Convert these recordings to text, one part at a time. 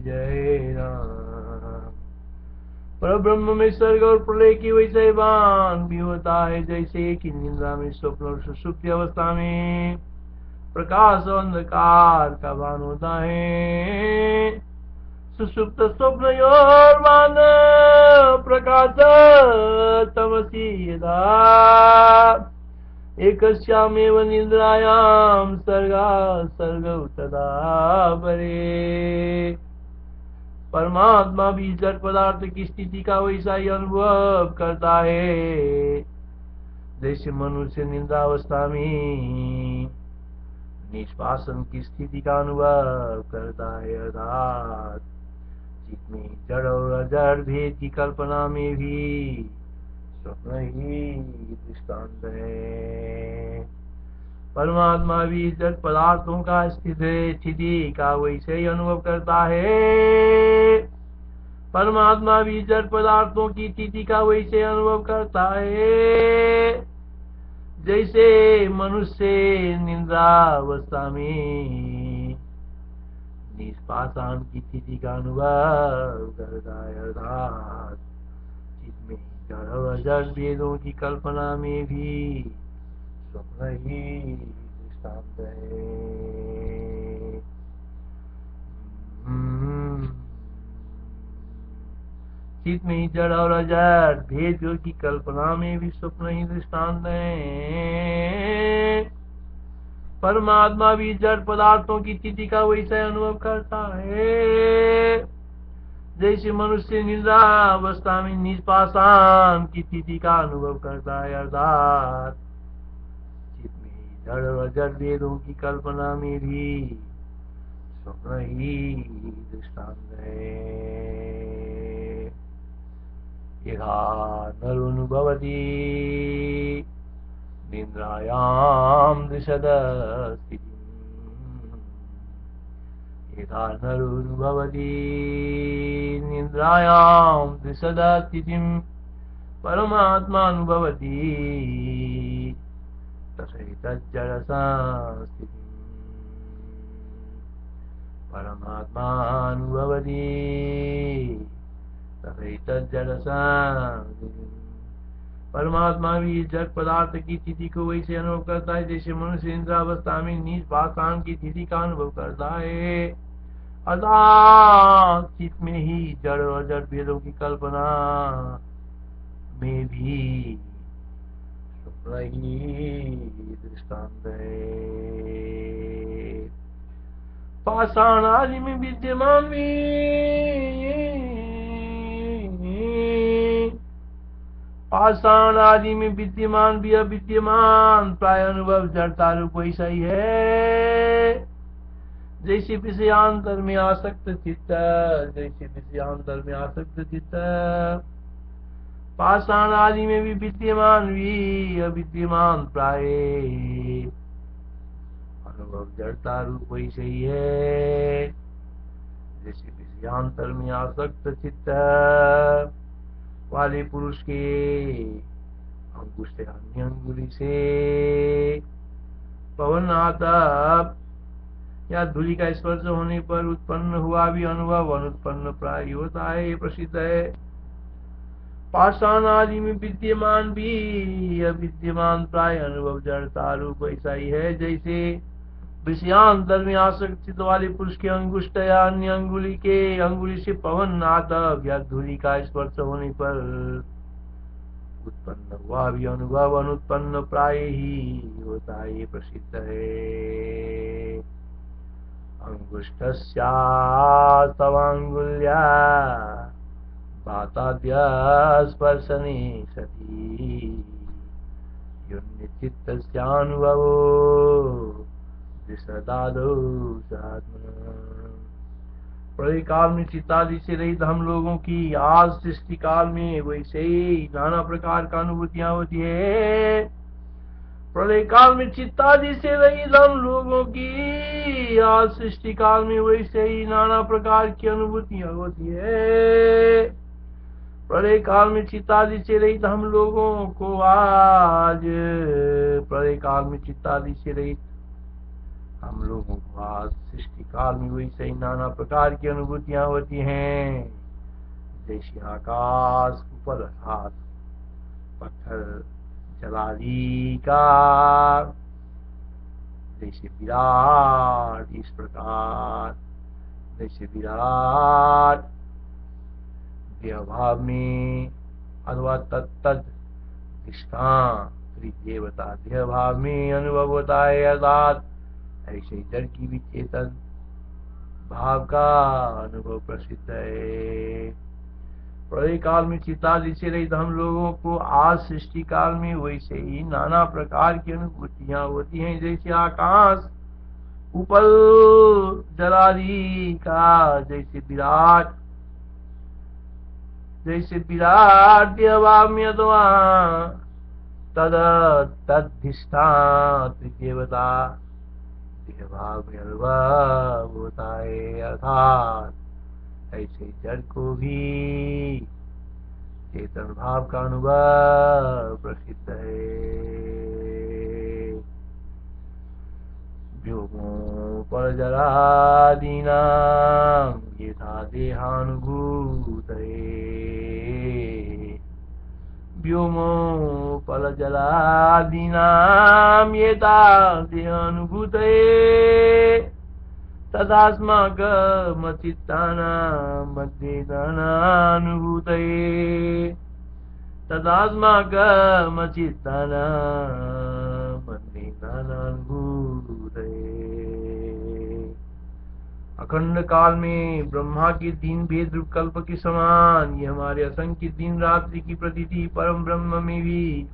जय राम। पर ब्रह्म में स्वर्ग और प्रलय की वैसे भान भी होता है, जैसे कि निद्रा में स्वप्न और सुषुप्ति अवस्था में प्रकाश और अंधकार का भान होता है। सुषुप्त स्वप्न और भान प्रकाश तमसी यदा एकस्यामेव निद्रायां सर्गा सर्गौ तदा परे। परमात्मा भी जड़ पदार्थ की स्थिति का वैसा ही अनुभव करता है, जैसे मनुष्य निद्रावस्था में निष्पासन की स्थिति का अनुभव करता है। अर्थात चित्त में जड़ और अजड़ भेद की कल्पना में भी स्वप्न ही दृष्टांत है। परमात्मा भी जड़ पदार्थों का स्थिति का वैसे ही अनुभव करता है। परमात्मा भी जड़ पदार्थों की स्थिति का वैसे अनुभव करता है, जैसे मनुष्य निद्रावस्था में निष्पाषाण की स्थिति का अनुभव करता है। अर्थात चित्त में जड़ और अजड़ भेदों की कल्पना में भी स्वप्न ही दृष्टांत है। चित्त में जड़ और अजड़ भेदों की कल्पना में भी स्वप्न ही दृष्टांत है। परमात्मा भी जड़ पदार्थों की स्थिति का वैसा अनुभव करता है, जैसे मनुष्य निद्रावस्था में निष्पाषाण की स्थिति का अनुभव करता है। अर्थात चित्त में जड़ और अजड़ भेदों की कल्पना में भी स्वप्न ही दृष्टांत है। यथा नरुनुभवति निद्रायां दृशद स्थितिम्, यथा नरुनुभवति निद्रायां दृशद स्थितिम् परमात्मानुभवति तथैतज्जडसंस्थितिम्। परमात्मानुभवति तथैतज्जडसंस्थितिम्। परमात्मा भी जड़ पदार्थ की स्थिति को वैसे अनुभव करता है, जैसे मनुष्य इंद्रावस्था में निष्पाषाण की स्थिति का अनुभव करता है। अर्थात चित्त में ही जड़ और जड़ भेदों की कल्पना में भी स्वप्न ही दृष्टांत है। पाषाण आदि में विद्यमान भी पाषाण आदि में विद्यमान भी अविद्यमान प्राय अनुभव जड़ता रूप वैसा ही है, जैसे विषयांतर में आसक्त चित्त, जैसे विषयांतर में आसक्त चित्त पाषाण आदि में भी विद्यमान भी अविद्यमान प्राय अनुभव जड़ता रूप वैसे ही है, जैसे विषयांतर में आसक्त चित्त वाले पुरुष के अंगुष्ठ अन्य अंगुली से पवन आता या धूलि का स्पर्श होने पर उत्पन्न हुआ भी अनुभव अनुत्पन्न प्राय होता है, ये प्रसिद्ध है। पाषाण आदि में विद्यमान भी अविद्यमान प्राय अनुभव जड़ता रूप ऐसा ही है, जैसे विषयांतर में आसक्त वाले पुरुष के अंगुष्ठ या अन्य अंगुली से पवन आतप या धूलि का स्पर्श होने पर उत्पन्न हुआ भी अनुभव अनुत्पन्न प्राय ही होता है, ये प्रसिद्ध है। अंगुष्ठस्यास्तवांगुल्या पाताद्य स्पर्शने सति युन्निचित्तस्यानुभवो प्रलय काल में चित्तादि से रहित हम लोगों की आज सृष्टि काल में वैसे ही नाना प्रकार का अनुभूतियां होती है। प्रलय काल में चित्तादि से रहित हम लोगों की आज सृष्टि काल में वैसे ही नाना प्रकार की अनुभूतियां होती है। प्रलय काल में चित्तादि से रहित हम लोगों को आज प्रलय काल में चित्तादि से रहित हम लोगों को आज सृष्टि काल में वैसे ही नाना प्रकार की अनुभूतियां होती हैं, जैसे आकाश ऊपर अर्थात पत्थर जलादि का, जैसे विराट इस प्रकार, जैसे विराट देवभाव में अथवा तत्तद देवता देवभाव में अनुभव होता है, अर्थात ऐसे जड़ की भी चेतन भाव का अनुभव प्रसिद्ध है। प्रलय काल में चित्तादि से रहित हम लोगों को आज सृष्टि काल में वैसे ही नाना प्रकार की अनुभूतियां होती हैं, जैसे आकाश ऊपर जलादि का, जैसे विराट देवभाव में अथवा तदिष्ठान देवता देवभाव में अनुभव होता है, अर्थात ऐसे जड़ को भी चेतन भाव का अनुभव प्रसिद्ध है। व्योमों पर जलादीनां यथा देहानुभूतये, व्योमों पर जलादीनां यथा देहानुभूतये, तदास्माकमचित्तानां मद्वेदानानुभूतये, तदास्माकमचित्तानां मद्वेदानानुभूतये। अखंड काल में ब्रह्मा के दिन भेद रूप कल्प के समान ये हमारे असंख्य दिन रात्रि की प्रतीति परम ब्रह्म में भी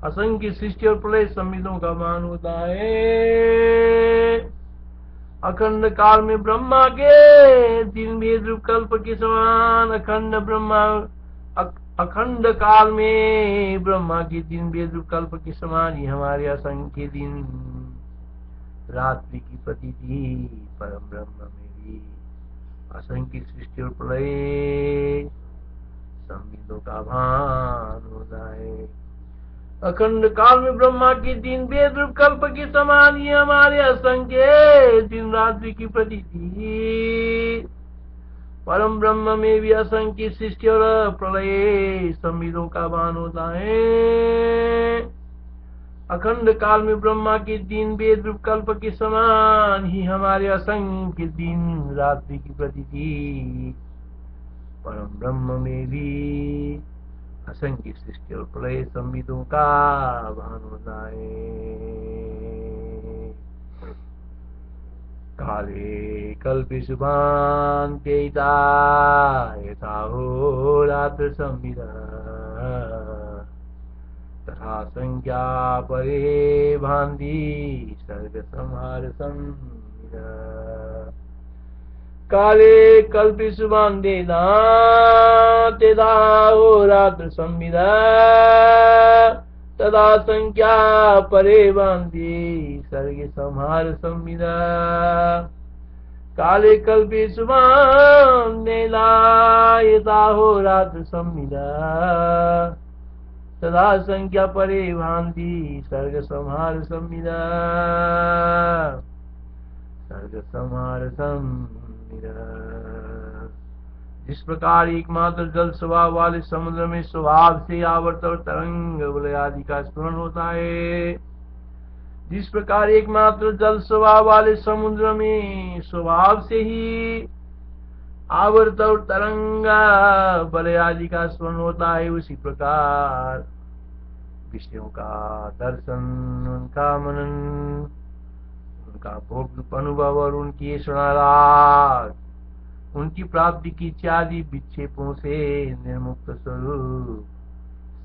असंख्य सृष्टि और प्रलय संविदों का मान होता है। अखंड काल में ब्रह्मा के दिन भेद रूप कल्प के समान अखंड काल में ब्रह्मा के दिन भेद रूप कल्प के समान ही हमारे असंख्य दिन रात्रि की प्रतीति परम ब्रह्म में भी असंख्य सृष्टि और प्रलय संविदों का भान होता है। अखंड काल में ब्रह्मा की दिन भेद रूप कल्प के समान ही हमारे असंख्य दिन रात्रि की प्रतीति परम ब्रह्म में भी असंख्य सृष्टि और प्रलय संविदों का भान होता है। अखंड काल में ब्रह्मा के दिन भेद रूप कल्प के समान ही हमारे असंख्य दिन रात्रि की प्रतीति परम ब्रह्म में भी असंख्य सृष्टि और प्रलय संविदों का भान होता है। काले कल्पे शुभान्त्येता यथा होरात्र संविदा, तथा संज्ञा परे भान्ति सर्ग संहार संविदा। काले कल्पे शुभान्त्येता यथा होरात्र संविदा, तदा संख्या परे भान्ति सर्ग संहार संविदा। काले कल्पे शुभान्त्येता यथा होरात्र संविदा, तदा संख्या परे भान्ति सर्ग संहार संविदा, सर्ग संहार संविदा। जिस प्रकार एकमात्र जल स्वभाव वाले समुद्र में स्वभाव से आवर्त और तरंग वलय आदि का स्मरण होता है, जिस प्रकार एकमात्र जल स्वभाव वाले समुद्र में स्वभाव से ही आवर्त और तरंग वलय आदि का स्मरण होता है, उसी प्रकार विषयों का दर्शन, उनका मनन, उनका भोग अनुभव और उनकी स्मरण, उनकी प्राप्ति की इत्यादि विक्षेपों से निर्मुक्त स्वरूप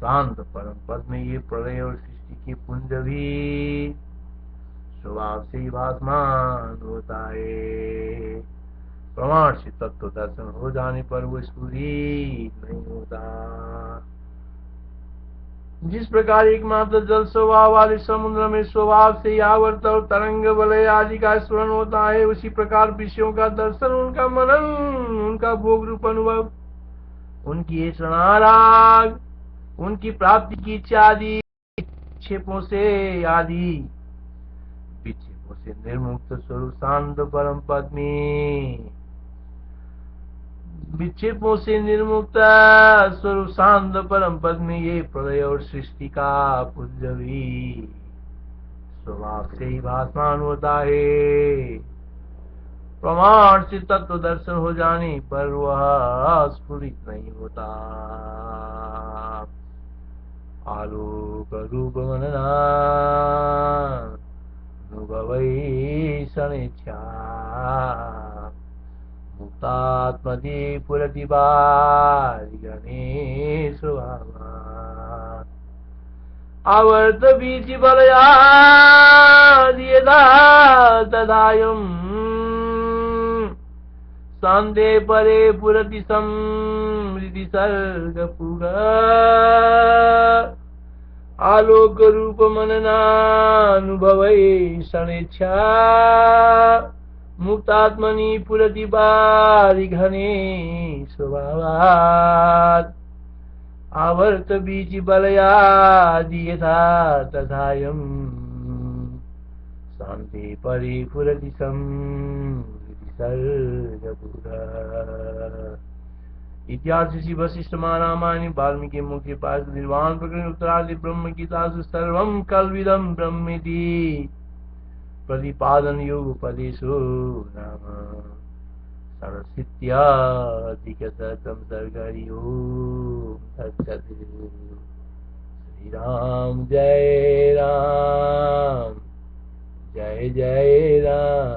शांत परम पद में ये प्रलय और सृष्टि के पुंज भी स्वभाव से ही भासमान होता है। प्रमाण से तत्व दर्शन हो जाने पर वो स्फुरित नहीं होता। जिस प्रकार एकमात्र जल स्वभाव वाले समुद्र में स्वभाव से आवर्त और तरंग वलय आदि का स्मरण होता है, उसी प्रकार विषयों का दर्शन, उनका मनन, उनका भोग रूप अनुभव, उनकी शरणाराग, उनकी प्राप्ति की इच्छा आदि विक्षेपों से से निर्मुक्त स्वरूप शांत परम पद्मी, विक्षेपों से निर्मुक्त स्वरूप शांत परम पद में ये प्रलय और सृष्टि का पूज्य भी स्वभाव से ही भासमान होता है। प्रमाण से तत्व दर्शन हो जाने पर वह स्फुरित नहीं होता। आलोक रूप मनना अनुभवै सनिच्छा मुक्तात्मदि पुरति गणेश आवर्त बीज बलयादियदा तदायम् सांदे परे पुरति समृद्धि सर्गपुर आलोक रूप मननानुभवै सनेच्छा मुक्तात्मनि पुरति घने स्वभावात् आवर्त बीज बलयादि यथा तथायम् शान्ति परिपुरति समृद्धि सर्गपुर। इत्यादि श्री वशिष्ठ महारामायणे वाल्मीकि मुक्ति पाद निर्वाण प्रकरण उत्तरादि ब्रह्म गीतासु सर्वं कल्विदं ब्रह्मेति प्रतिपादन योगोपदेशो नाम षडशीत्याधिकशतं सर्ग। हरि ओम तत्सत्। श्री राम जय राम जय जय राम।